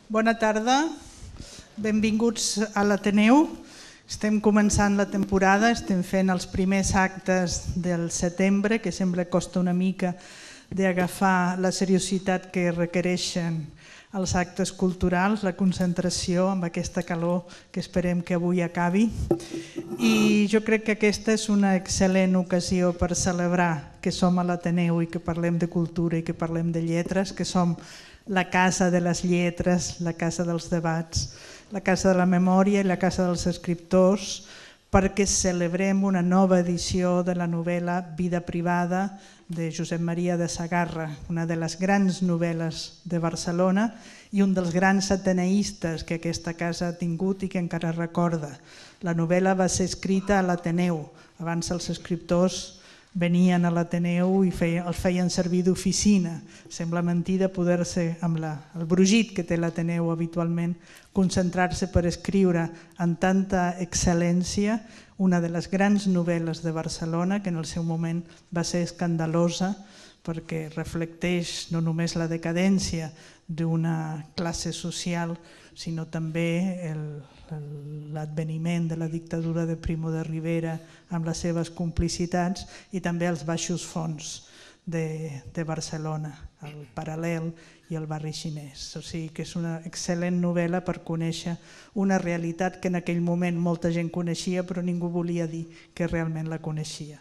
Bona tarda, benvinguts a l'Ateneu. Estem començant la temporada, estem fent els primers actes del setembre, que sempre costa una mica d'agafar la seriositat que requereixen els actes culturals, la concentració amb aquesta calor que esperem que avui acabi. I jo crec que aquesta és una excel·lent ocasió per celebrar que som a l'Ateneu i que parlem de cultura i que parlem de lletres, que som la casa de les lletres, la casa dels debats, la casa de la memòria i la casa dels escriptors, perquè celebrem una nova edició de la novel·la Vida privada de Josep Maria de Sagarra, una de les grans novel·les de Barcelona i un dels grans ateneistes que aquesta casa ha tingut i que encara recorda. La novel·la va ser escrita a l'Ateneu, abans els escriptors venien a l'Ateneu i els feien servir d'oficina. Sembla mentida poder-se, amb el brugit que té l'Ateneu habitualment, concentrar-se per escriure amb tanta excel·lència una de les grans novel·les de Barcelona, que en el seu moment va ser escandalosa perquè reflecteix no només la decadència d'una classe social, sinó també l'adveniment de la dictadura de Primo de Rivera amb les seves complicitats i també els baixos fons de Barcelona, el Paral·lel i el barri xinès. O sigui que és una excel·lent novel·la per conèixer una realitat que en aquell moment molta gent coneixia però ningú volia dir que realment la coneixia.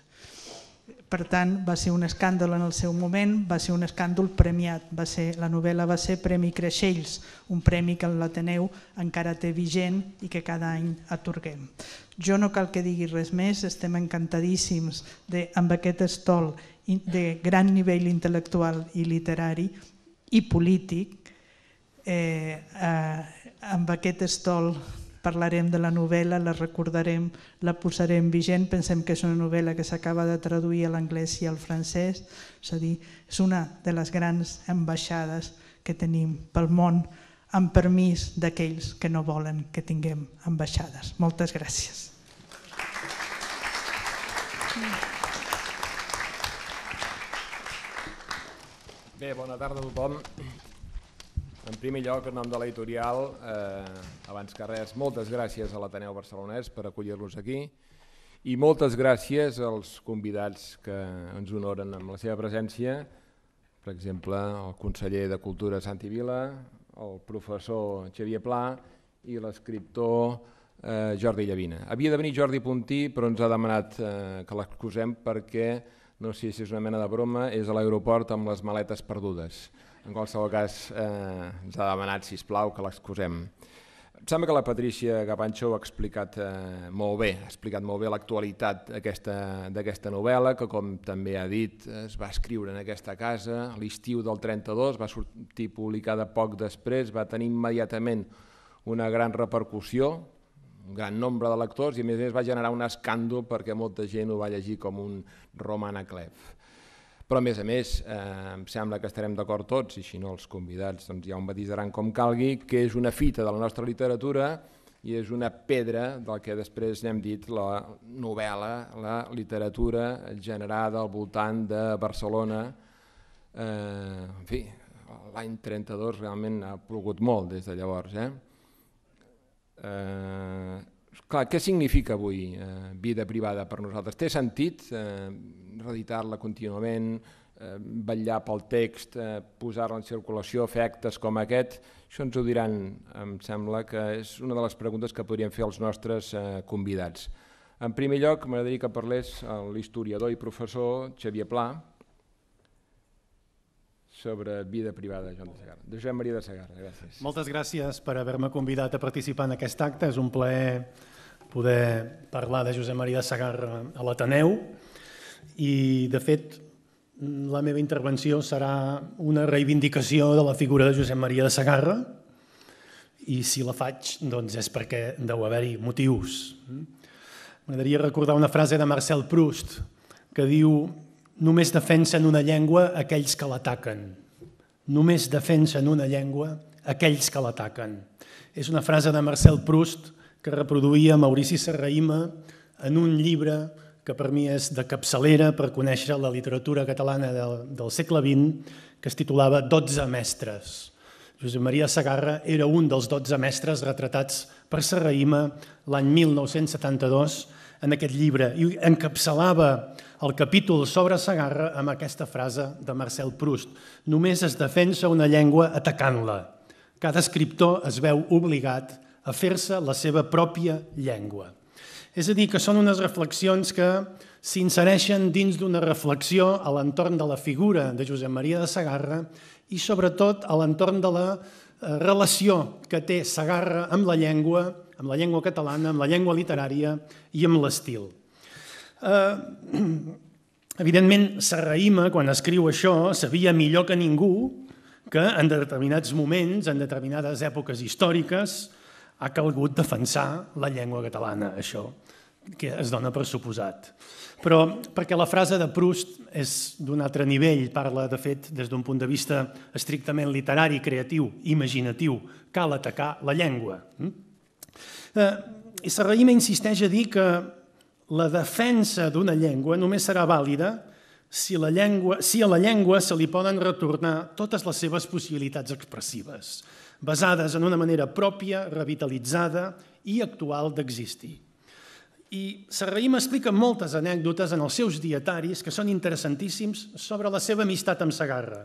Per tant, va ser un escàndol en el seu moment, va ser un escàndol premiat. La novel·la va ser Premi Creixells, un premi que l'Ateneu encara té vigent i que cada any atorguem. Jo no cal que digui res més, estem encantadíssims amb aquest estol de gran nivell intel·lectual i literari i polític. Amb aquest estol parlarem de la novel·la, la recordarem, la posarem vigent. Pensem que és una novel·la que s'acaba de traduir a l'anglès i al francès, és a dir, és una de les grans ambaixades que tenim pel món, amb permís d'aquells que no volen que tinguem ambaixades. Moltes gràcies. Bé, bona tarda a tothom. En primer lloc, en nom de l'editorial, abans que res, moltes gràcies a l'Ateneu Barcelonès per acollir-los aquí i moltes gràcies als convidats que ens honoren amb la seva presència, per exemple, el conseller de Cultura Santi Vila, el professor Xavier Pla i l'escriptor Jordi Llavina. Havia de venir Jordi Puntí, però ens ha demanat que l'excusem perquè, no sé si és una mena de broma, és a l'aeroport amb les maletes perdudes. En qualsevol cas, ens ha demanat, sisplau, que l'excusem. Em sembla que la Patrícia Gapancho ha explicat molt bé l'actualitat d'aquesta novel·la, que com també ha dit es va escriure en aquesta casa a l'estiu del 32, va sortir publicada poc després, va tenir immediatament una gran repercussió, un gran nombre de lectors i a més va generar un escàndol perquè molta gent ho va llegir com un roman a clef. Però a més, em sembla que estarem d'acord tots, i si no els convidats ja ho matisaran com calgui, que és una fita de la nostra literatura i és una pedra del que després n'hem dit la novel·la, la literatura generada al voltant de Barcelona. En fi, l'any 32 realment ha plogut molt des de llavors. Clar, què significa avui vida privada per nosaltres? Té sentit reeditar-la contínuament, vetllar pel text, posar-la en circulació, fer actes com aquest? Això ens ho diran, em sembla que és una de les preguntes que podríem fer als nostres convidats. En primer lloc, m'agradaria que parlés l'historiador i professor Xavier Pla sobre vida privada de Josep Maria de Sagarra. Gràcies. Moltes gràcies per haver-me convidat a participar en aquest acte. És un plaer poder parlar de Josep Maria de Sagarra a l'Ateneu i, de fet, la meva intervenció serà una reivindicació de la figura de Josep Maria de Sagarra i si la faig doncs és perquè deu haver-hi motius. M'agradaria recordar una frase de Marcel Proust que diu: només defensen una llengua aquells que l'ataquen. Només defensen una llengua aquells que l'ataquen. És una frase de Marcel Proust que reproduïa Maurici Serrahima en un llibre que per mi és de capçalera per conèixer la literatura catalana del segle XX, que es titulava 12 mestres. Josep Maria Segarra era un dels 12 mestres retratats per Serrahima l'any 1972 en aquest llibre i encapçalava el capítol sobre Segarra amb aquesta frase de Marcel Proust: només es defensa una llengua atacant-la. Cada escriptor es veu obligat a fer-se la seva pròpia llengua. És a dir, que són unes reflexions que s'insereixen dins d'una reflexió a l'entorn de la figura de Josep Maria de Segarra i sobretot a l'entorn de la relació que té Segarra amb la llengua catalana, amb la llengua literària i amb l'estil. Evidentment, Serrahima, quan escriu això, sabia millor que ningú que en determinats moments, en determinades èpoques històriques, ha calgut defensar la llengua catalana, això que es dona per suposat. Però perquè la frase de Proust és d'un altre nivell, parla, de fet, des d'un punt de vista estrictament literari, creatiu, imaginatiu, cal atacar la llengua. I Serrahima insisteix a dir que la defensa d'una llengua només serà vàlida si a la llengua se li poden retornar totes les seves possibilitats expressives, basades en una manera pròpia, revitalitzada i actual d'existir. I Serrahima explica moltes anècdotes en els seus dietaris que són interessantíssims sobre la seva amistat amb Segarra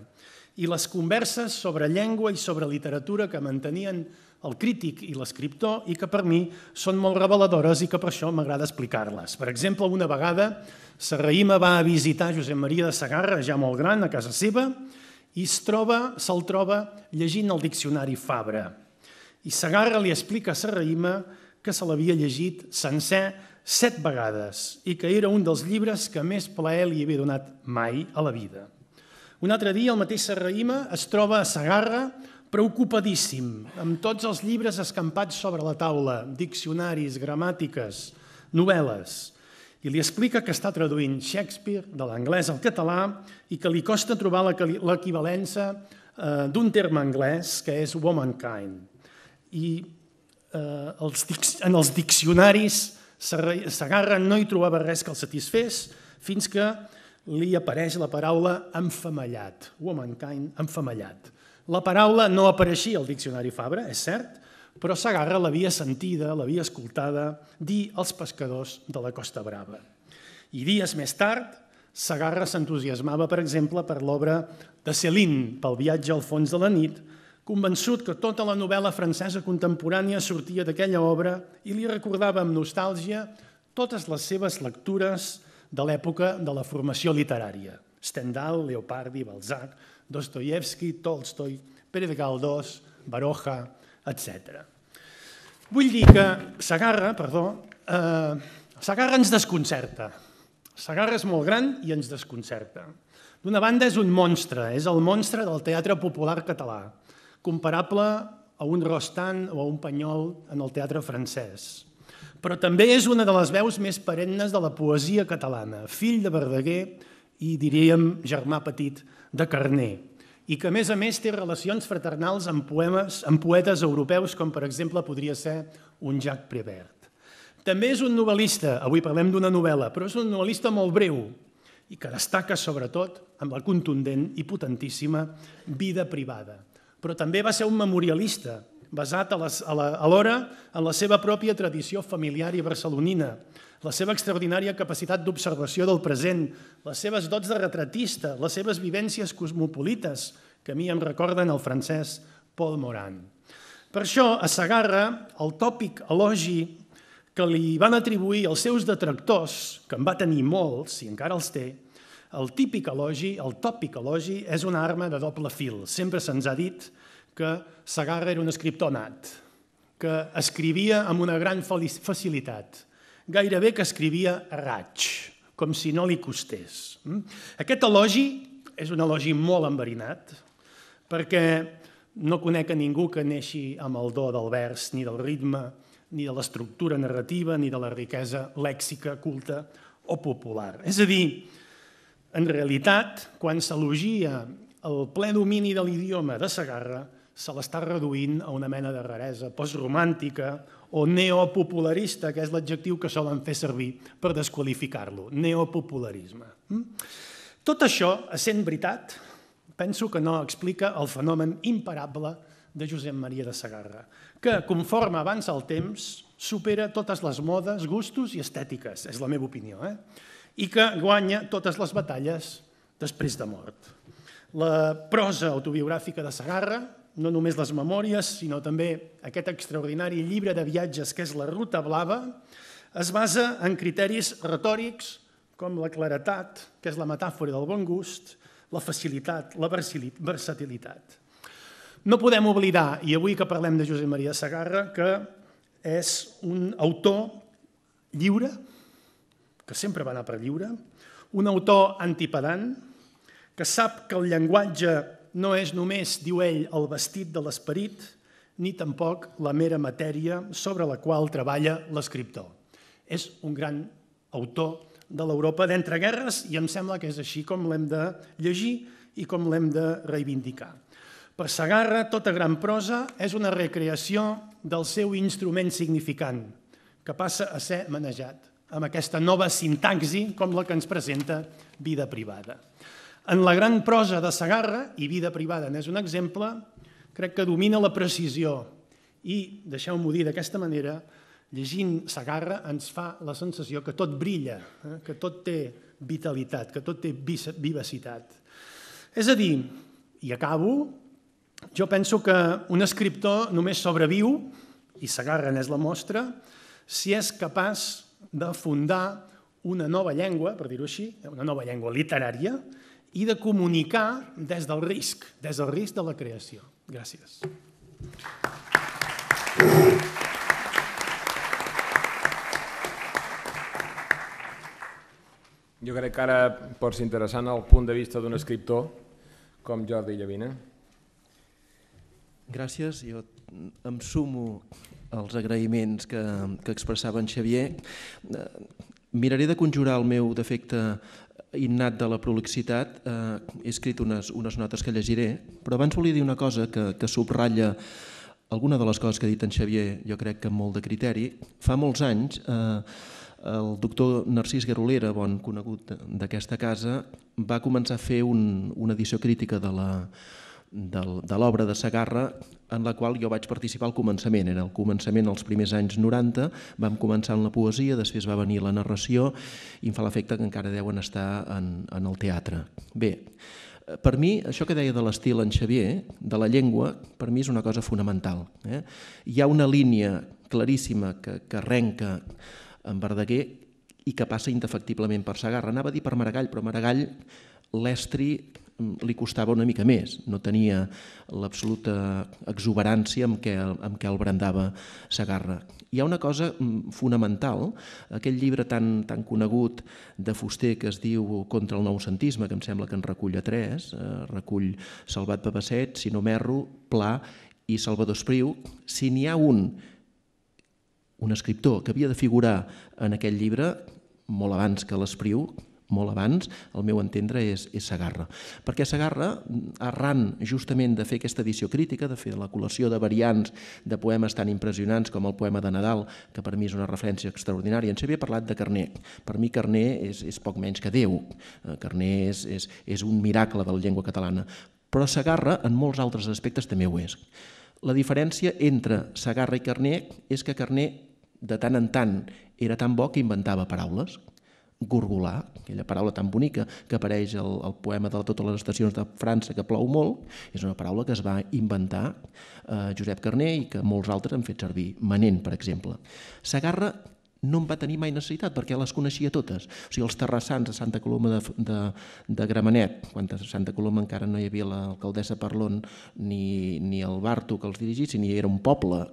i les converses sobre llengua i sobre literatura que mantenien el crític i l'escriptor i que per mi són molt reveladores i que per això m'agrada explicar-les. Per exemple, una vegada Serrahima va a visitar Josep Maria de Segarra, ja molt gran, a casa seva, i se'l troba llegint el diccionari Fabra. I Segarra li explica a Serrahima que se l'havia llegit sencer 7 vegades i que era un dels llibres que més plaer li havia donat mai a la vida. Un altre dia el mateix Serrahima es troba a Segarra preocupadíssim, amb tots els llibres escampats sobre la taula, diccionaris, gramàtiques, novel·les, i li explica que està traduint Shakespeare de l'anglès al català i que li costa trobar l'equivalença d'un terme anglès que és womankind. I en els diccionaris Segarra no hi trobava res que el satisfés fins que li apareix la paraula enfemallat, womankind, enfemallat. La paraula no apareixia al diccionari Fabra, és cert, però Segarra l'havia sentida, l'havia escoltada dir als pescadors de la Costa Brava. I dies més tard, Segarra s'entusiasmava, per exemple, per l'obra de Céline, pel viatge al fons de la nit, convençut que tota la novel·la francesa contemporània sortia d'aquella obra i li recordava amb nostàlgia totes les seves lectures de l'època de la formació literària. Stendhal, Leopardi, Balzac, Dostoievski, Tolstoi, Pérez Galdós, Baroja, etc. Vull dir que Segarra ens desconcerta. Segarra és molt gran i ens desconcerta. D'una banda és un monstre, és el monstre del teatre popular català, comparable a un Rostand o a un Panyol en el teatre francès. Però també és una de les veus més perennes de la poesia catalana, fill de Verdaguer i, diríem, germà petit de Carner, i que, a més té relacions fraternals amb poetes europeus, com per exemple podria ser un Jacques Prévert. També és un novel·lista, avui parlem d'una novel·la, però és un novel·lista molt breu i que destaca sobretot amb la contundent i potentíssima Vida privada. Però també va ser un memorialista, basat alhora en la seva pròpia tradició familiar i barcelonina, la seva extraordinària capacitat d'observació del present, les seves dots de retratista, les seves vivències cosmopolites, que a mi em recorden el francès Paul Morand. Per això, a Segarra, el tòpic elogi que li van atribuir els seus detractors, que en va tenir molts, i encara els té, el tòpic elogi, és una arma de doble fil. Sempre se'ns ha dit que Segarra era un escriptor nat, que escrivia amb una gran facilitat, gairebé que escrivia a raig, com si no li costés. Aquest elogi és un elogi molt enverinat, perquè no conec a ningú que neixi amb el do del vers, ni del ritme, ni de l'estructura narrativa, ni de la riquesa lèxica, culta o popular. És a dir, en realitat, quan s'elogia el ple domini de l'idioma de Segarra, se l'està reduint a una mena de raresa postromàntica o neopopularista, que és l'adjectiu que solen fer servir per desqualificar-lo, neopopularisme. Tot això, essent veritat, penso que no explica el fenomen imparable de Josep Maria de Sagarra, que, conforme avança el temps, supera totes les modes, gustos i estètiques, és la meva opinió, i que guanya totes les batalles després de mort. La prosa autobiogràfica de Sagarra, no només les memòries, sinó també aquest extraordinari llibre de viatges que és La Ruta Blava, es basa en criteris retòrics com la claretat, que és la metàfora del bon gust, la facilitat, la versatilitat. No podem oblidar, i avui que parlem de Josep Maria Sagarra, que és un autor lliure, que sempre va anar per lliure, un autor antipedant, que sap que el llenguatge no és només, diu ell, el vestit de l'esperit, ni tampoc la mera matèria sobre la qual treballa l'escriptor. És un gran autor de l'Europa d'entreguerres i em sembla que és així com l'hem de llegir i com l'hem de reivindicar. Per Sagarra, tota gran prosa és una recreació del seu instrument significant, que passa a ser manejat amb aquesta nova sintaxi com la que ens presenta Vida privada. En la gran prosa de Sagarra, i Vida privada n'és un exemple, crec que domina la precisió i, deixeu-m'ho dir d'aquesta manera, llegint Sagarra ens fa la sensació que tot brilla, que tot té vitalitat, que tot té vivacitat. És a dir, i acabo, jo penso que un escriptor només sobreviu, i Sagarra n'és la mostra, si és capaç de fundar una nova llengua, per dir-ho així, una nova llengua literària, i de comunicar des del risc de la creació. Gràcies. Jo crec que ara pot ser interessant el punt de vista d'un escriptor com Jordi Llavina. Gràcies. Jo em sumo als agraïments que expressava en Xavier. Miraré de conjurar el meu defecte innat de la prolixitat. He escrit unes notes que llegiré, però abans volia dir una cosa que subratlla alguna de les coses que ha dit en Xavier, jo crec que amb molt de criteri. Fa molts anys el doctor Narcís Guerolera, bon conegut d'aquesta casa, va començar a fer una edició crítica de l'obra de Sagarra, en la qual jo vaig participar al començament. Era el començament als primers anys 90, vam començar en la poesia, després va venir la narració i em fa l'efecte que encara deuen estar en el teatre. Bé, per mi, això que deia de l'estil en Xavier, de la llengua, per mi és una cosa fonamental. Hi ha una línia claríssima que arrenca en Verdaguer i que passa indefectiblement per Sagarra. Anava a dir per Maragall, però Maragall l'estri li costava una mica més, no tenia l'absoluta exuberància amb què el brandava Sagarra. Hi ha una cosa fonamental, aquell llibre tan conegut de Fuster que es diu Contra el noucentisme, que em sembla que en recull a 3, recull Salvat Papasset, Si no m'erro, Pla i Salvador Espriu. Si n'hi ha un escriptor que havia de figurar en aquest llibre, molt abans que l'Espriu, molt abans, al meu entendre, és Sagarra. Perquè Sagarra, arran justament de fer aquesta edició crítica, de fer la col·lecció de variants de poemes tan impressionants com el poema de Nadal, que per mi és una referència extraordinària. En Xavier ha parlat de Carner. Per mi Carner és poc menys que Déu. Carner és un miracle de la llengua catalana. Però Sagarra, en molts altres aspectes, també ho és. La diferència entre Sagarra i Carner és que Carner, de tant en tant, era tan bo que inventava paraules. Gorgolar, aquella paraula tan bonica que apareix al poema de totes les estacions de França que plou molt, és una paraula que es va inventar Josep Carner i que molts altres han fet servir. Manent, per exemple. Sagarra no en va tenir mai necessitat perquè les coneixia totes. O sigui, els terrassans de Santa Coloma de Gramenet, quan a Santa Coloma encara no hi havia l'alcaldessa Parlon ni el Barto que els dirigissin, ni era un poble,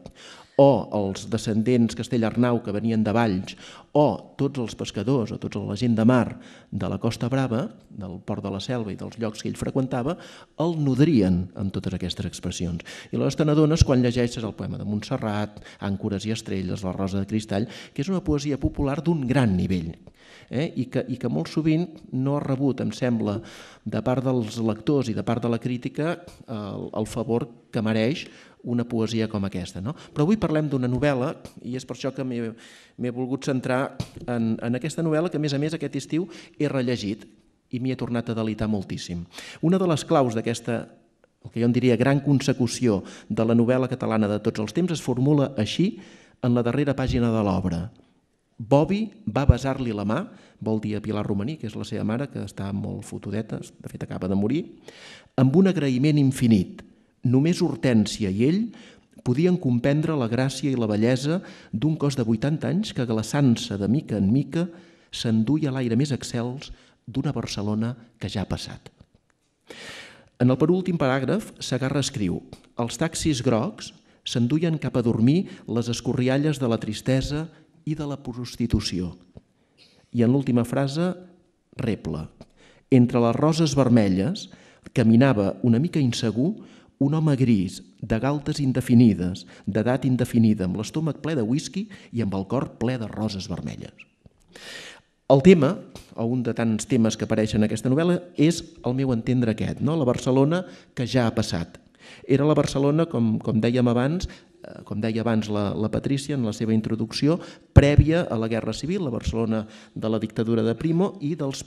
o els descendents Castellarnau que venien de Valls, o tots els pescadors o tota la gent de mar de la Costa Brava, del Port de la Selva i dels llocs que ell freqüentava, el nodrien amb totes aquestes expressions. I aleshores te n'adones quan llegeixes el poema de Montserrat, Àncores i estrelles, La rosa de cristall, que és una poesia popular d'un gran nivell i que molt sovint no ha rebut, em sembla, de part dels lectors i de part de la crítica el favor que mereix una poesia com aquesta. Però avui parlem d'una novel·la i és per això que m'he volgut centrar en aquesta novel·la que, a més, aquest estiu he rellegit i m'hi he tornat a delitar moltíssim. Una de les claus d'aquesta el que jo en diria gran consecució de la novel·la catalana de tots els temps, es formula així en la darrera pàgina de l'obra. Bovi va besar-li la mà, vol dir a Pilar Romaní, que és la seva mare, que està molt fotudeta, de fet acaba de morir, amb un agraïment infinit. Només Hortènsia i ell podien comprendre la gràcia i la bellesa d'un cos de 80 anys que, glaçant-se de mica en mica, s'enduia a l'aire més excels d'una Barcelona que ja ha passat. En el penúltim paràgraf, Segarra escriu: els taxis grocs s'enduien cap a dormir les escorrialles de la tristesa i de la prostitució. I en l'última frase, rebla: entre les roses vermelles caminava una mica insegur un home gris, de galtes indefinides, d'edat indefinida, amb l'estómac ple de whisky i amb el cor ple de roses vermelles. El tema, o un de tants temes que apareixen en aquesta novel·la, és, al meu entendre, aquest, no? La Barcelona que ja ha passat. Era la Barcelona, com dèiem abans, com deia abans la Patrícia en la seva introducció, prèvia a la Guerra Civil, la Barcelona de la dictadura de Primo i dels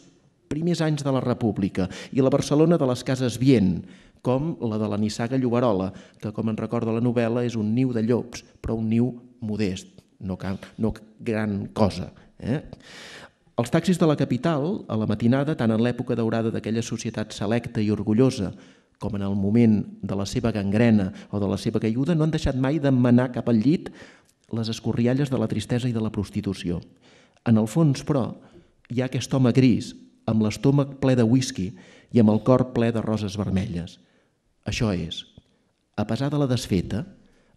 primers anys de la República, i la Barcelona de les cases Vient, com la de la nissaga Lloberola, que, com en recorda la novel·la, és un niu de llops, però un niu modest, no gran cosa. Els taxis de la capital, a la matinada, tant en l'època daurada d'aquella societat selecta i orgullosa, com en el moment de la seva gangrena o de la seva caiguda, no han deixat mai d'emmenar cap al llit les escorrialles de la tristesa i de la prostitució. En el fons, però, hi ha aquest home gris, amb l'estómac ple de whisky i amb el cor ple de roses vermelles. Això és, a pesar de la desfeta,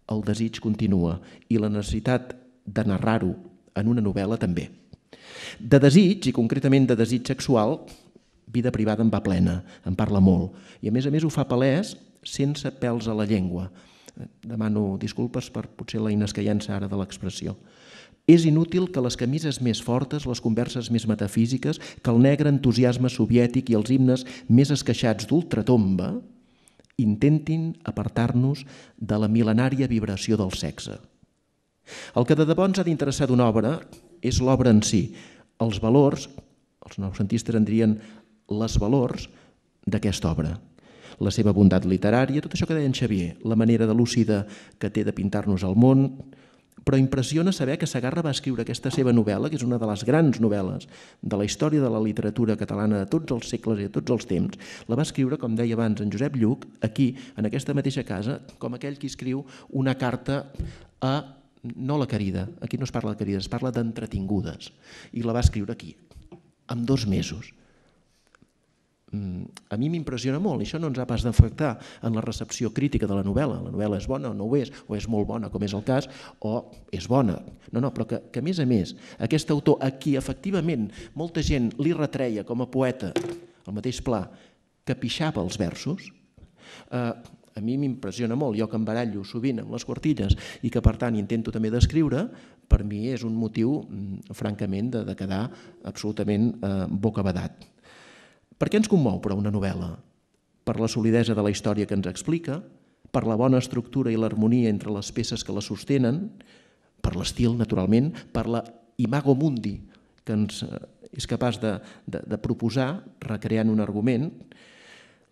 el desig continua i la necessitat de narrar-ho en una novel·la també. De desig, i concretament de desig sexual, Vida privada en va plena, en parla molt, i a més ho fa palès sense pèls a la llengua. Demano disculpes per potser la inescaiença ara de l'expressió. És inútil que les camises més fortes, les converses més metafísiques, que el negre entusiasme soviètic i els himnes més esqueixats d'ultratomba intentin apartar-nos de la mil·lenària vibració del sexe. El que de debò ens ha d'interessar d'una obra és l'obra en si, els valors, els noucentistes en dirien les valors d'aquesta obra, la seva bondat literària, tot això que deia en Xavier, la manera de lúcida que té de pintar-nos el món, però impressiona saber que Segarra va escriure aquesta seva novel·la, que és una de les grans novel·les de la història de la literatura catalana de tots els segles i de tots els temps, la va escriure, com deia abans en Josep Lluc, aquí, en aquesta mateixa casa, com aquell qui escriu una carta a, no la querida, aquí no es parla de querides, es parla d'entretingudes, i la va escriure aquí, en 2 mesos. A mi m'impressiona molt, i això no ens ha pas d'afectar en la recepció crítica de la novel·la. La novel·la és bona o no ho és, o és molt bona, com és el cas, o és bona. No, però que a més, aquest autor a qui efectivament molta gent li retreia com a poeta, al mateix pla, que pixava els versos, a mi m'impressiona molt. Jo que em barallo sovint amb les quartilles i que per tant intento també d'escriure, per mi és un motiu francament de quedar absolutament bocabadat. Per què ens commou, però, una novel·la? Per la solidesa de la història que ens explica, per la bona estructura i l'harmonia entre les peces que la sostenen, per l'estil, naturalment, per la imago mundi que ens és capaç de proposar, recreant un argument.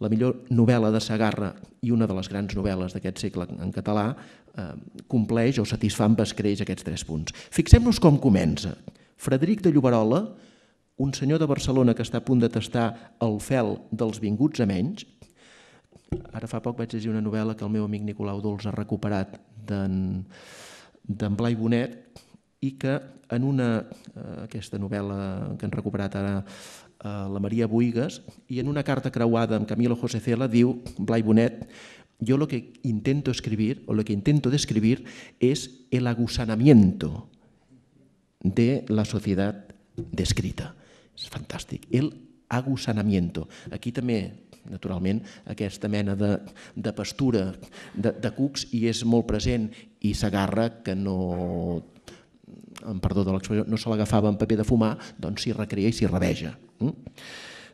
La millor novel·la de Segarra i una de les grans novel·les d'aquest segle en català compleix o satisfà amb escreix aquests 3 punts. Fixem-nos com comença. Frederic de Lloberola, un senyor de Barcelona que està a punt de tastar el fel dels vinguts a menys. Ara fa poc vaig llegir una novel·la que el meu amic Nicolau Dols ha recuperat d'en Blai Bonet i que en aquesta novel·la que han recuperat ara la Maria Buigas i en una carta creuada amb Camilo José Cela diu Blai Bonet: yo lo que intento escribir o lo que intento describir es el agusanamiento de la sociedad descrita. És fantàstic. El agusanamiento. Aquí també, naturalment, aquesta mena de pastura de cucs hi és molt present i Segarra, que no, amb perdó de l'expressió, no se l'agafava en paper de fumar, doncs s'hi recrea i s'hi reveja.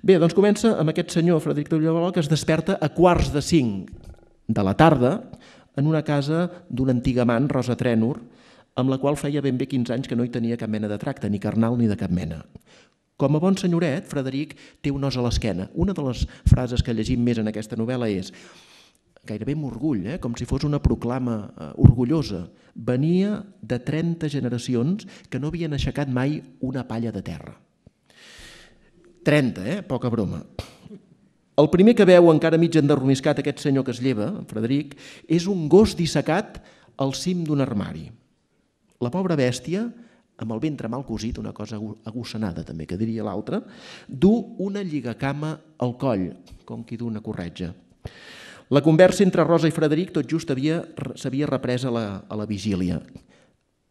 Bé, doncs comença amb aquest senyor, Frederic de Lloberola, que es desperta a 4:45 de la tarda en una casa d'un antic amant, Rosa Trènor, amb la qual feia ben bé 15 anys que no hi tenia cap mena de tracte, ni carnal ni de cap mena. Com a bon senyoret, Frederic té un os a l'esquena. Una de les frases que llegim més en aquesta novel·la és gairebé amb orgull, com si fos una proclama orgullosa. Venia de 30 generacions que no havien aixecat mai una palla de terra. 30, poca broma. El primer que veu, encara mig enderroniscat, aquest senyor que es lleva, Frederic, és un gos dissecat al cim d'un armari. La pobra bèstia, amb el ventre mal cosit, una cosa agossanada també, que diria l'altre, du una lligacama al coll, com qui du una corretja. La conversa entre Rosa i Frederic tot just s'havia reprès a la vigília.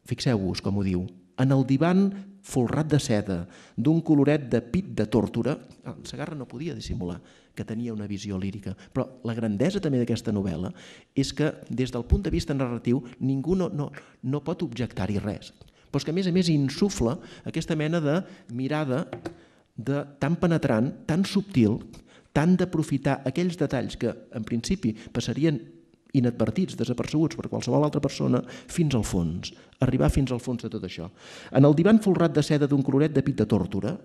Fixeu-vos com ho diu. En el divan folrat de seda, d'un coloret de pit de tórtora, el Segarra no podia dissimular que tenia una visió lírica, però la grandesa també d'aquesta novel·la és que des del punt de vista narratiu ningú no pot objectar-hi res, però és que a més insufla aquesta mena de mirada tan penetrant, tan subtil, tan d'aprofitar aquells detalls que en principi passarien inadvertits, desapercebuts per qualsevol altra persona, fins al fons, arribar fins al fons de tot això. En el divan folrat de seda d'un coloret de pit de tórtora,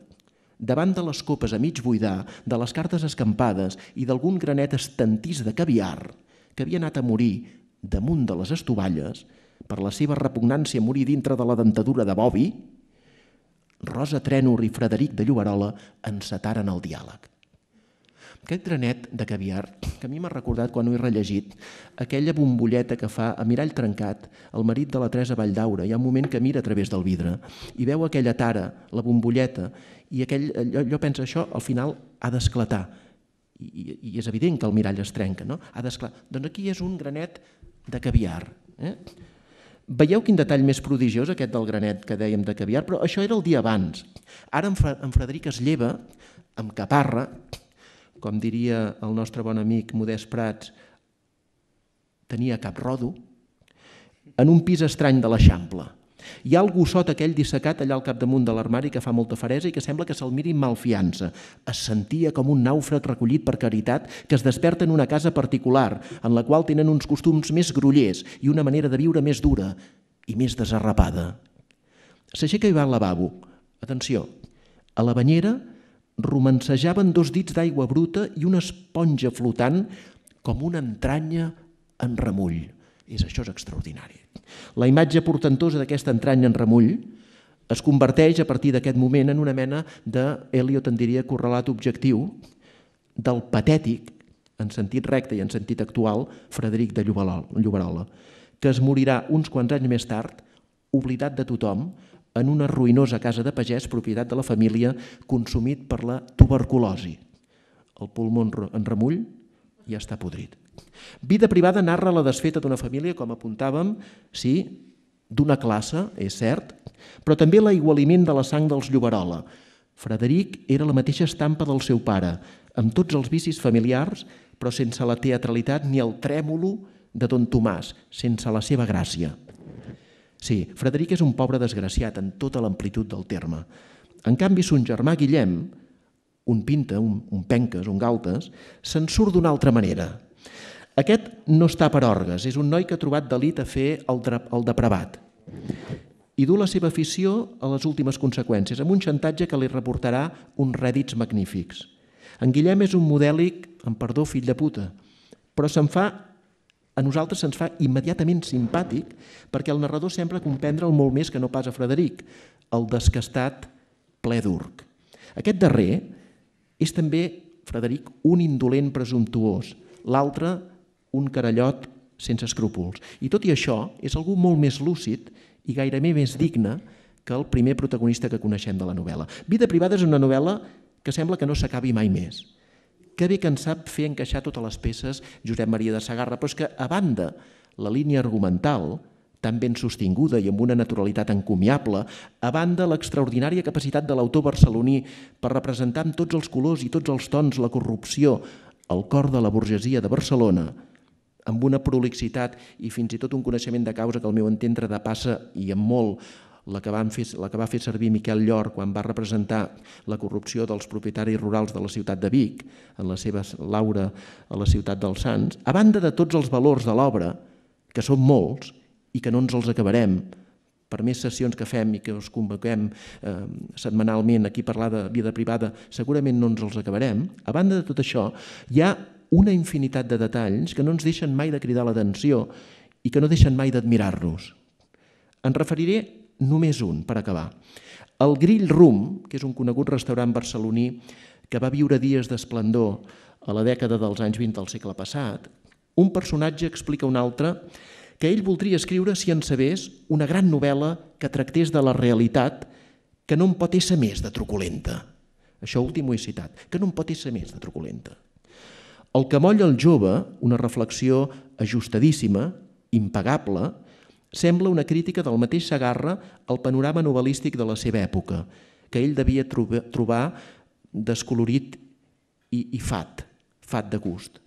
davant de les copes a mig buidar, de les cartes escampades i d'algun granet estantís de caviar que havia anat a morir damunt de les estovalles per la seva repugnància a morir dintre de la dentadura de Bovi, Rosa Trènor i Frederic de Lloberola encetaren el diàleg. Aquest granet de caviar, que a mi m'ha recordat quan ho he rellegit, aquella bombolleta que fa a mirall trencat el marit de la Teresa Valldaura. Hi ha un moment que mira a través del vidre i veu aquella tara, la bombolleta, i allò pensa, això al final ha d'esclatar. I és evident que el mirall es trenca, no? Ha d'esclatar. Doncs aquí és un granet de caviar. Veieu quin detall més prodigiós aquest del granet que dèiem de caviar? Però això era el dia abans. Ara en Frederic es lleva amb caparra, com diria el nostre bon amic Modest Prats, tenia cap rodo, en un pis estrany de l'Eixample. Hi ha el gossot aquell dissecat allà al capdamunt de l'armari que fa molta feresa i que sembla que se'l miri amb malfiança. Es sentia com un nàufrag recollit per caritat que es desperta en una casa particular, en la qual tenen uns costums més grollers i una manera de viure més dura i més desarrapada. S'aixeca i va al lavabo. Atenció, a la banyera romancejaven 2 dits d'aigua bruta i una esponja flotant com una entranya en remull. Això és extraordinari. La imatge portentosa d'aquesta entranya en remull es converteix a partir d'aquest moment en una mena de, Eliot en diria, correlat objectiu del patètic, en sentit recte i en sentit actual, Frederic de Lloberola, que es morirà uns quants anys més tard, oblidat de tothom, en una ruïnosa casa de pagès, propietat de la família, consumit per la tuberculosi. El pulmó en remull ja està podrit. Vida privada narra la desfeta d'una família, com apuntàvem, sí, d'una classe, és cert, però també l'aigualiment de la sang dels Lloberola. Frederic era la mateixa estampa del seu pare, amb tots els vicis familiars, però sense la teatralitat ni el trèmolo de Don Tomàs, sense la seva gràcia. Sí, Frederic és un pobre desgraciat en tota l'amplitud del terme. En canvi, son germà Guillem, un pinta, un penques, un galtes, se'n surt d'una altra manera. Aquest no està per orgues, és un noi que ha trobat delit a fer el depravat i du la seva afició a les últimes conseqüències, amb un xantatge que li reportarà uns rèdits magnífics. En Guillem és un modèlic, amb perdó, fill de puta, però a nosaltres se'ns fa immediatament simpàtic perquè el narrador sembla comprendre'l molt més que no pas a Frederic, el descastat ple d'urc. Aquest darrer és també, Frederic, un indolent presumptuós, l'altre un carallot sense escrúpols. I tot i això és algú molt més lúcid i gairebé més digne que el primer protagonista que coneixem de la novel·la. Vida privada és una novel·la que sembla que no s'acabi mai més. Que bé que en sap fer encaixar totes les peces Josep Maria de Segarra, però és que, a banda, la línia argumental, tan ben sostinguda i amb una naturalitat encomiable, a banda, l'extraordinària capacitat de l'autor barceloní per representar amb tots els colors i tots els tons la corrupció al cor de la burgesia de Barcelona, amb una prolixitat i fins i tot un coneixement de causa que al meu entendre depassa i amb molt la que va fer servir Miquel Llor quan va representar la corrupció dels propietaris rurals de la ciutat de Vic, en la seva Laura a la ciutat dels Sants, a banda de tots els valors de l'obra, que són molts i que no ens els acabarem, per més sessions que fem i que us convoquem setmanalment aquí a parlar de vida privada, segurament no ens els acabarem. A banda de tot això, hi ha una infinitat de detalls que no ens deixen mai de cridar l'atenció i que no deixen mai d'admirar-nos. En referiré només un, per acabar. El Grill Room, que és un conegut restaurant barceloní que va viure dies d'esplendor a la dècada dels anys 20 del segle passat, un personatge explica a un altre que ell voldria escriure, si en sabés, una gran novel·la que tractés de la realitat que no en pot ésser més de truculenta. Això últim ho he citat, que no en pot ésser més de truculenta. El que molla el jove, una reflexió ajustadíssima, impagable, sembla una crítica del mateix Segarra al panorama novel·lístic de la seva època, que ell devia trobar descolorit i fat de gust.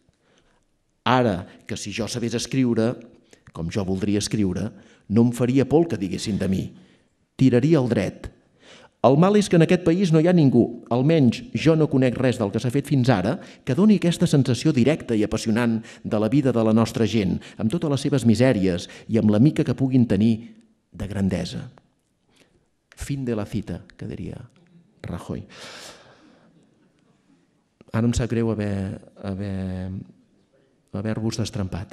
Ara, que si jo sabés escriure, com jo voldria escriure, no em faria por el que diguessin de mi. Tiraria el dret. El mal és que en aquest país no hi ha ningú, almenys jo no conec res del que s'ha fet fins ara, que doni aquesta sensació directa i apassionant de la vida de la nostra gent, amb totes les seves misèries i amb la mica que puguin tenir de grandesa. Fin de la cita, que diria Rajoy. Ara em sap greu haver-vos destrempat.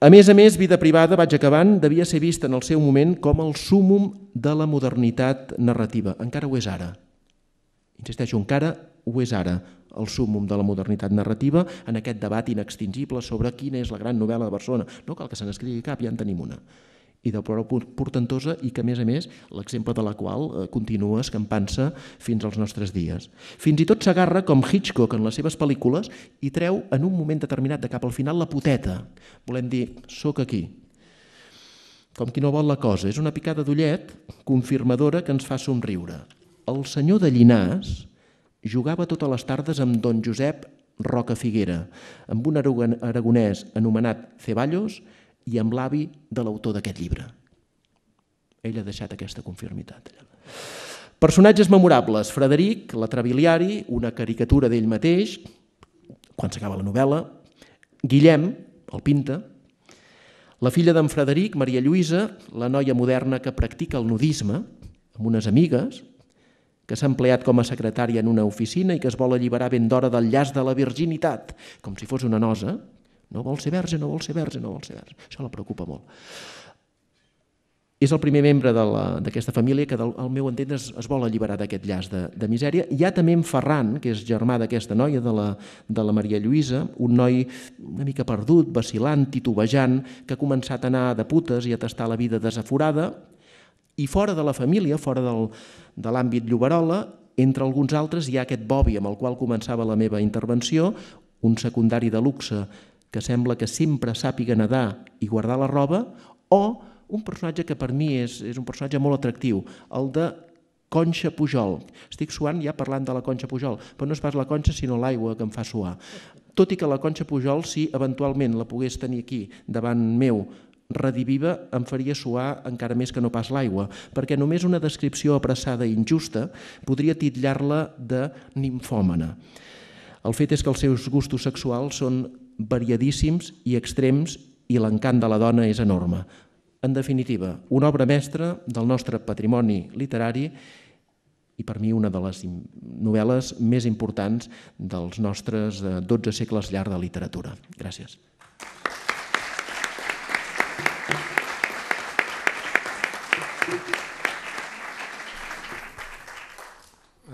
A més, vida privada, vaig acabant, devia ser vista en el seu moment com el súmmum de la modernitat narrativa. Encara ho és ara. Insisteixo, encara ho és ara, el súmmum de la modernitat narrativa en aquest debat inextingible sobre quina és la gran novel·la de Barcelona. No cal que se n'escrigui cap, ja en tenim una. I de prou portentosa i que, a més, l'exemple de la qual continua escampant-se fins als nostres dies. Fins i tot Segarra, com Hitchcock en les seves pel·lícules, hi treu en un moment determinat de cap al final la poteta. Volem dir, soc aquí. Com qui no vol la cosa. És una picada d'ullet confirmadora que ens fa somriure. El senyor de Llinàs jugava totes les tardes amb don Josep Roca Figuera, amb un aragonès anomenat Ceballos i amb l'avi de l'autor d'aquest llibre. Ell ha deixat aquesta confirmitat. Personatges memorables. Frederic, l'atrabiliari, una caricatura d'ell mateix, quan s'acaba la novel·la. Guillem, el pinta. La filla d'en Frederic, Maria Lluïsa, la noia moderna que practica el nudisme, amb unes amigues, que s'ha empleat com a secretària en una oficina i que es vol alliberar ben d'hora del llaç de la virginitat, com si fos una nosa. No vol ser verge, no vol ser verge, no vol ser verge. Això la preocupa molt. És el primer membre d'aquesta família que, al meu entendre, es vol alliberar d'aquest llaç de misèria. Hi ha també en Ferran, que és germà d'aquesta noia, de la Maria Lluïsa, un noi una mica perdut, vacil·lant, titubejant, que ha començat a anar de putes i a tastar la vida desaforada. I fora de la família, fora de l'àmbit lloberola, entre alguns altres hi ha aquest Bobby amb el qual començava la meva intervenció, un secundari de luxe que sembla que sempre sàpiga nedar i guardar la roba, o un personatge que per mi és un personatge molt atractiu, el de Conxa Pujol. Estic suant ja parlant de la Conxa Pujol, però no és pas la conxa sinó l'aigua que em fa suar. Tot i que la Conxa Pujol, si eventualment la pogués tenir aquí davant meu rediviva, em faria suar encara més que no pas l'aigua, perquè només una descripció apressada i injusta podria titllar-la de nimfòmana. El fet és que els seus gustos sexuals són variadíssims i extrems i l'encant de la dona és enorme. En definitiva, una obra mestra del nostre patrimoni literari i per mi una de les novel·les més importants dels nostres 12 segles llarg de literatura. Gràcies.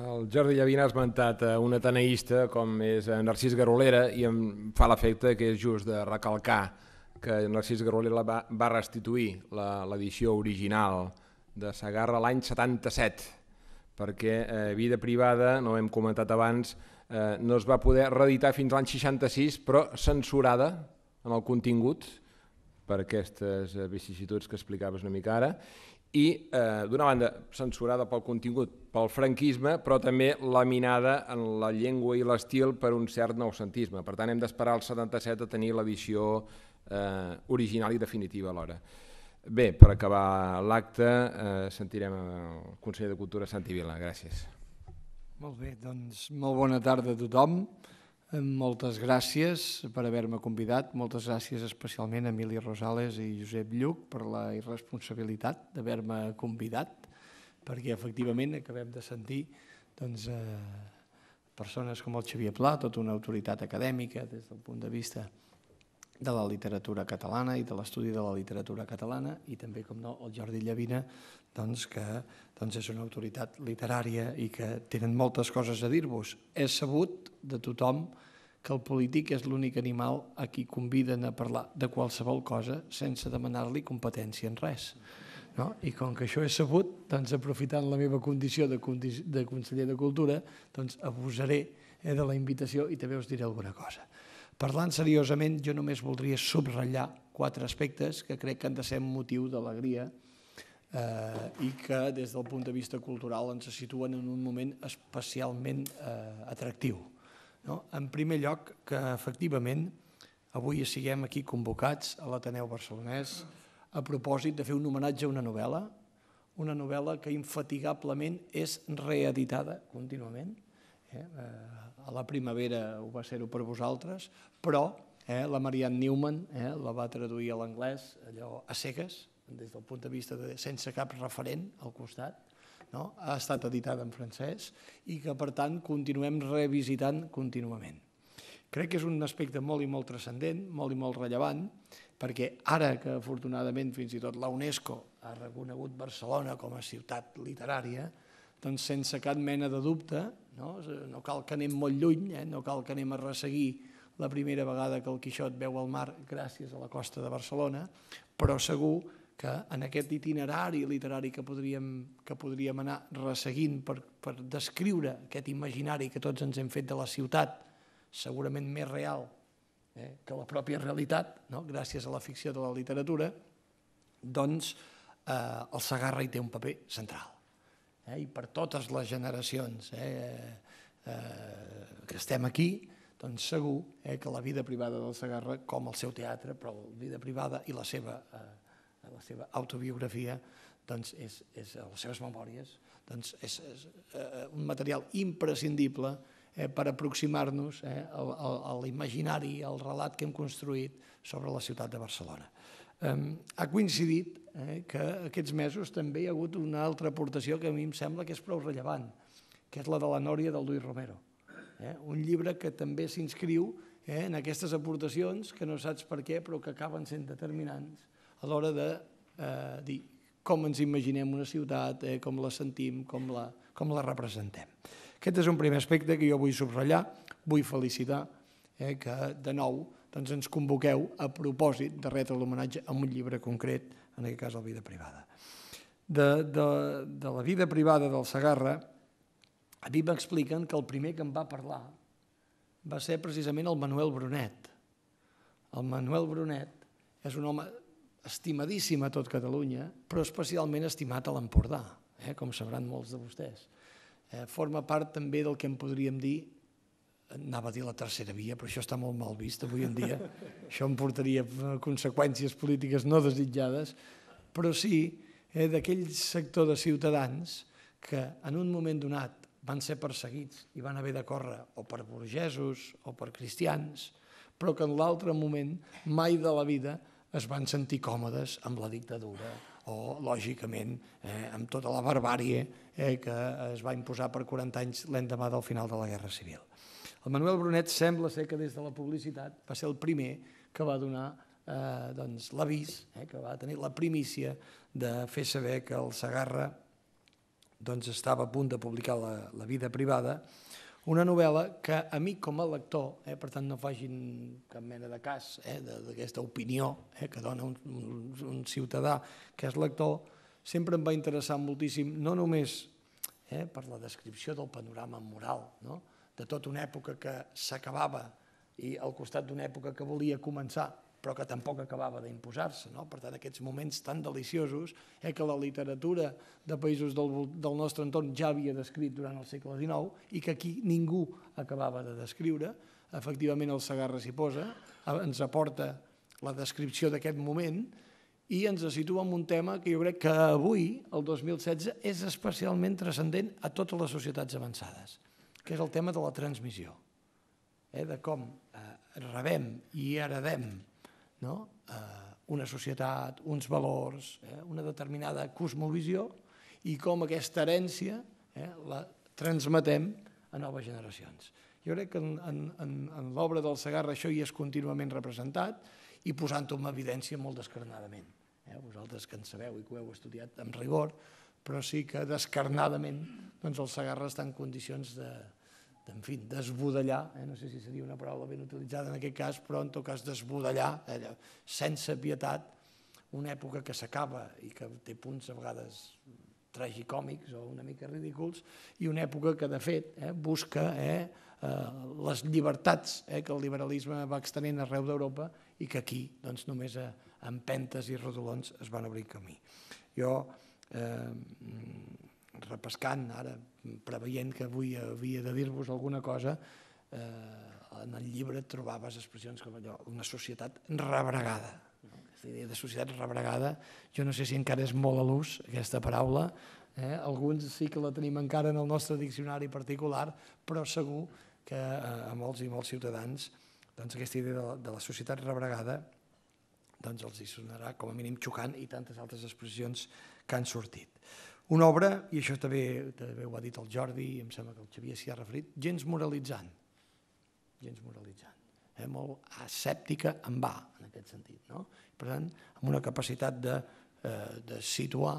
El Jordi Llavina ha esmentat un ateneista com és Narcís Garolera i em fa l'efecte que és just de recalcar que Narcís Garolera va restituir l'edició original de Segarra l'any 77 perquè Vida privada, no ho hem comentat abans, no es va poder reeditar fins l'any 66 però censurada en el contingut per aquestes vicissituds que explicaves una mica ara i, d'una banda, censurada pel contingut, pel franquisme, però també laminada en la llengua i l'estil per un cert noucentisme. Per tant, hem d'esperar el 77 a tenir l'edició original i definitiva alhora. Bé, per acabar l'acte, sentirem el conseller de Cultura, Santi Vila. Gràcies. Molt bé, doncs molt bona tarda a tothom. Moltes gràcies per haver-me convidat, moltes gràcies especialment a Emili Rosales i Josep Lluc per la irresponsabilitat d'haver-me convidat, perquè efectivament acabem de sentir persones com el Xavier Pla, tota una autoritat acadèmica des del punt de vista de la literatura catalana i de l'estudi de la literatura catalana, i també, com no, el Jordi Llavina, que és una autoritat literària i que tenen moltes coses a dir-vos. És sabut de tothom que el polític és l'únic animal a qui conviden a parlar de qualsevol cosa sense demanar-li competència en res. I com que això és sabut, aprofitant la meva condició de conseller de Cultura, abusaré de la invitació i també us diré alguna cosa. Parlant seriosament, jo només voldria subratllar 4 aspectes que crec que han de ser motiu d'alegria i que des del punt de vista cultural ens situen en un moment especialment atractiu. En primer lloc, que efectivament avui siguem aquí convocats a l'Ateneu Barcelonès a propòsit de fer un homenatge a una novel·la que infatigablement és reeditada contínuament. A la primavera ho va ser-ho per vosaltres, però la Marianne Newman la va traduir a l'anglès, allò a cegues, des del punt de vista de sense cap referent al costat, ha estat editada en francès i que, per tant, continuem revisitant contínuament. Crec que és un aspecte molt i molt transcendent, molt i molt rellevant, perquè ara que, afortunadament, fins i tot la UNESCO ha reconegut Barcelona com a ciutat literària, doncs sense cap mena de dubte, no cal que anem molt lluny, no cal que anem a resseguir la primera vegada que el Quixot veu el mar gràcies a la costa de Barcelona, però segur que en aquest itinerari literari que podríem anar resseguint per descriure aquest imaginari que tots ens hem fet de la ciutat, segurament més real que la pròpia realitat, gràcies a la ficció de la literatura, doncs el Segarra hi té un paper central. I per totes les generacions que estem aquí, doncs segur que la vida privada del Segarra, com el seu teatre, però la vida privada i la seva autobiografia, les seves memòries, és un material imprescindible per aproximar-nos a l'imaginari, al relat que hem construït sobre la ciutat de Barcelona. Ha coincidit que aquests mesos també hi ha hagut una altra aportació que a mi em sembla que és prou rellevant, que és la de la Nòria del Lluís Romero. Un llibre que també s'inscriu en aquestes aportacions que no saps per què però que acaben sent determinants a l'hora de dir com ens imaginem una ciutat, com la sentim, com la representem. Aquest és un primer aspecte que jo vull subratllar, vull felicitar que de nou ens convoqueu a propòsit de retre l'homenatge a un llibre concret, en aquest cas la vida privada. De la vida privada del Segarra, a mi m'expliquen que el primer que em va parlar va ser precisament el Manuel Brunet. El Manuel Brunet és un home estimadíssim a tot Catalunya, però especialment estimat a l'Empordà, com sabran molts de vostès. Forma part també del que en podríem dir, anava a dir la tercera via, però això està molt mal vist avui en dia, això em portaria conseqüències polítiques no desitjades, però sí d'aquell sector de ciutadans que en un moment donat van ser perseguits i van haver de córrer o per burgesos o per cristians, però que en l'altre moment mai de la vida es van sentir còmodes amb la dictadura o, lògicament, amb tota la barbàrie que es va imposar per 40 anys l'endemà del final de la Guerra Civil. El Manuel Brunet sembla ser que des de la publicitat va ser el primer que va donar l'avís, que va tenir la primícia de fer saber que el Segarra estava a punt de publicar La vida privada, una novel·la que a mi com a lector, per tant no facin cap mena de cas d'aquesta opinió que dona un ciutadà que és lector, sempre em va interessar moltíssim, no només per la descripció del panorama moral, de tota una època que s'acabava i al costat d'una època que volia començar, però que tampoc acabava d'imposar-se. Per tant, aquests moments tan deliciosos que la literatura de països del nostre entorn ja havia descrit durant el segle XIX i que aquí ningú acabava de descriure. Efectivament, el Segarra s'hi posa, ens aporta la descripció d'aquest moment i ens situa en un tema que jo crec que avui, el 2016, és especialment transcendent a totes les societats avançades, que és el tema de la transmissió, de com rebem i heredem una societat, uns valors, una determinada cosmovisió i com aquesta herència la transmetem a noves generacions. Jo crec que en l'obra del Segarra això hi és contínuament representat i posant-ho en evidència molt descarnadament. Vosaltres que en sabeu i que ho heu estudiat amb rigor, però sí que descarnadament el Segarra està en condicions d'esbudellar, no sé si seria una paraula ben utilitzada en aquest cas, però en tot cas d'esbudellar sense pietat una època que s'acaba i que té punts a vegades tragicòmics o una mica ridículs, i una època que de fet busca les llibertats que el liberalisme va extenent arreu d'Europa i que aquí només a empentes i rodolons es van obrir camí. Jo, repescant, ara preveient que avui havia de dir-vos alguna cosa, en el llibre trobaves expressions com allò, una societat rebregada. Aquesta idea de societat rebregada, jo no sé si encara és molt a l'ús aquesta paraula, alguns sí que la tenim encara en el nostre diccionari particular, però segur que a molts i molts ciutadans aquesta idea de la societat rebregada els hi sonarà com a mínim xocant, i tantes altres expressions que han sortit. Una obra, i això també ho ha dit el Jordi, i em sembla que el Xavier s'hi ha referit, gens moralitzant, molt asèptica en va, en aquest sentit. Per tant, amb una capacitat de situar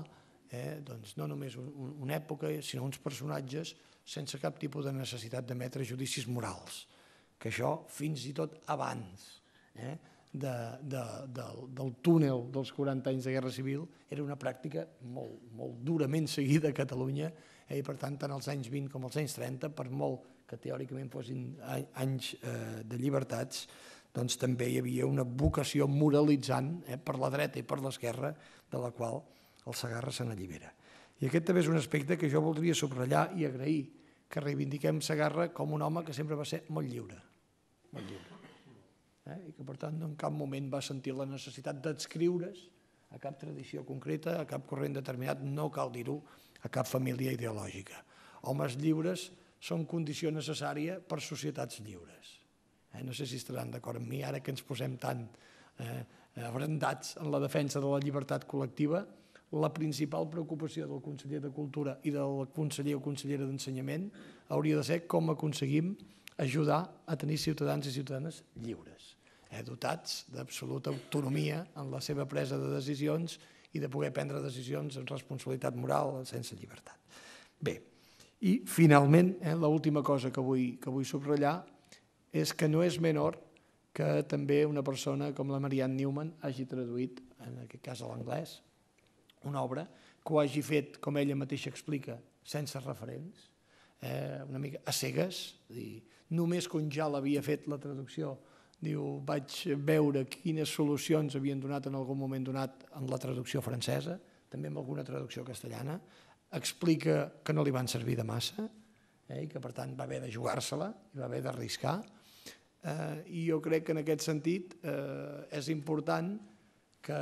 no només una època, sinó uns personatges sense cap tipus de necessitat d'emetre judicis morals, que això fins i tot abans del túnel dels 40 anys de Guerra Civil era una pràctica molt durament seguida a Catalunya, i per tant tant als anys 20 com als anys 30, per molt que teòricament fossin anys de llibertats, doncs també hi havia una vocació moralitzant per la dreta i per l'esquerra, de la qual el Segarra se n'allibera. I aquest també és un aspecte que jo voldria subratllar i agrair, que reivindiquem Segarra com un home que sempre va ser molt lliure, i que per tant en cap moment va sentir la necessitat d'adscriure's a cap tradició concreta, a cap corrent determinat, no cal dir-ho, a cap família ideològica. Homes lliures són condició necessària per societats lliures. No sé si estaran d'acord amb mi, ara que ens posem tan abrandats en la defensa de la llibertat col·lectiva, la principal preocupació del conseller de Cultura i del conseller o consellera d'Ensenyament hauria de ser com aconseguim ajudar a tenir ciutadans i ciutadanes lliures, dotats d'absoluta autonomia en la seva presa de decisions i de poder prendre decisions amb responsabilitat moral, sense llibertat. Bé, i finalment, l'última cosa que vull subratllar és que no és menor que també una persona com la Marianne Newman hagi traduït, en aquest cas a l'anglès, una obra que ho hagi fet, com ella mateixa explica, sense referents, una mica a cegues, només quan ja l'havia fet la traducció, diu, vaig veure quines solucions havien donat en algun moment donat en la traducció francesa, també en alguna traducció castellana, explica que no li van servir de massa i que per tant va haver de jugar-se-la i va haver d'arriscar, i jo crec que en aquest sentit és important que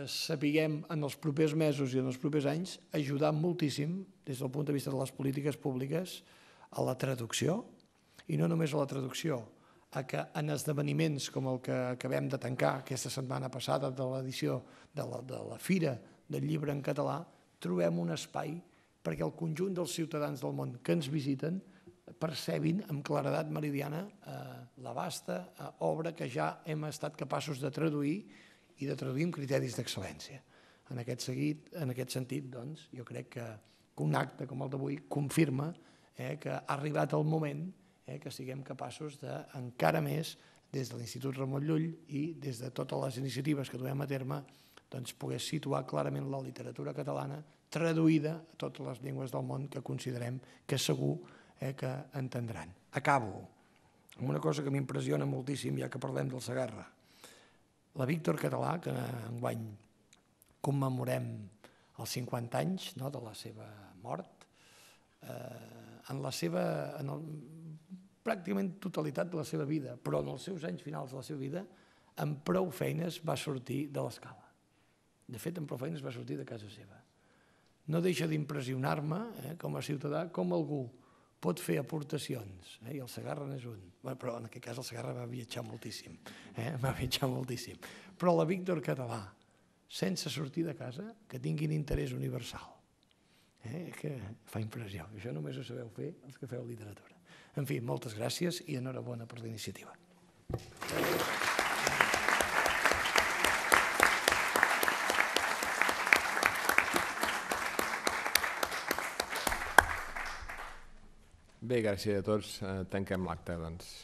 sapiguem en els propers mesos i en els propers anys ajudar moltíssim des del punt de vista de les polítiques públiques a la traducció, i no només a la traducció, a que en esdeveniments com el que acabem de tancar aquesta setmana passada de l'edició de la Fira del Llibre en Català, trobem un espai perquè el conjunt dels ciutadans del món que ens visiten percebin amb claredat meridiana la vasta obra que ja hem estat capaços de traduir i de traduir amb criteris d'excel·lència. En aquest sentit, doncs, jo crec que un acte com el d'avui confirma que ha arribat el moment que siguem capaços d'encara més, des de l'Institut Ramon Llull i des de totes les iniciatives que duem a terme, poder situar clarament la literatura catalana traduïda a totes les llengües del món que considerem que segur que entendran. Acabo amb una cosa que m'impressiona moltíssim, ja que parlem del Segarra. La Víctor Català, que enguany commemorem els 50 anys de la seva mort, en pràcticament totalitat de la seva vida, però en els seus anys finals de la seva vida, amb prou feines va sortir de l'escala. De fet, amb prou feines va sortir de casa seva. No deixa d'impressionar-me, com a ciutadà, com algú pot fer aportacions, i el Segarra n'és un, però en aquest cas el Segarra va viatjar moltíssim, però la Víctor Català, sense sortir de casa, que tinguin interès universal, que fa impressió. Això només ho sabeu fer els que feu literatura. En fi, moltes gràcies i enhorabona per la iniciativa. Bé, gràcies a tots. Tanquem l'acte, doncs.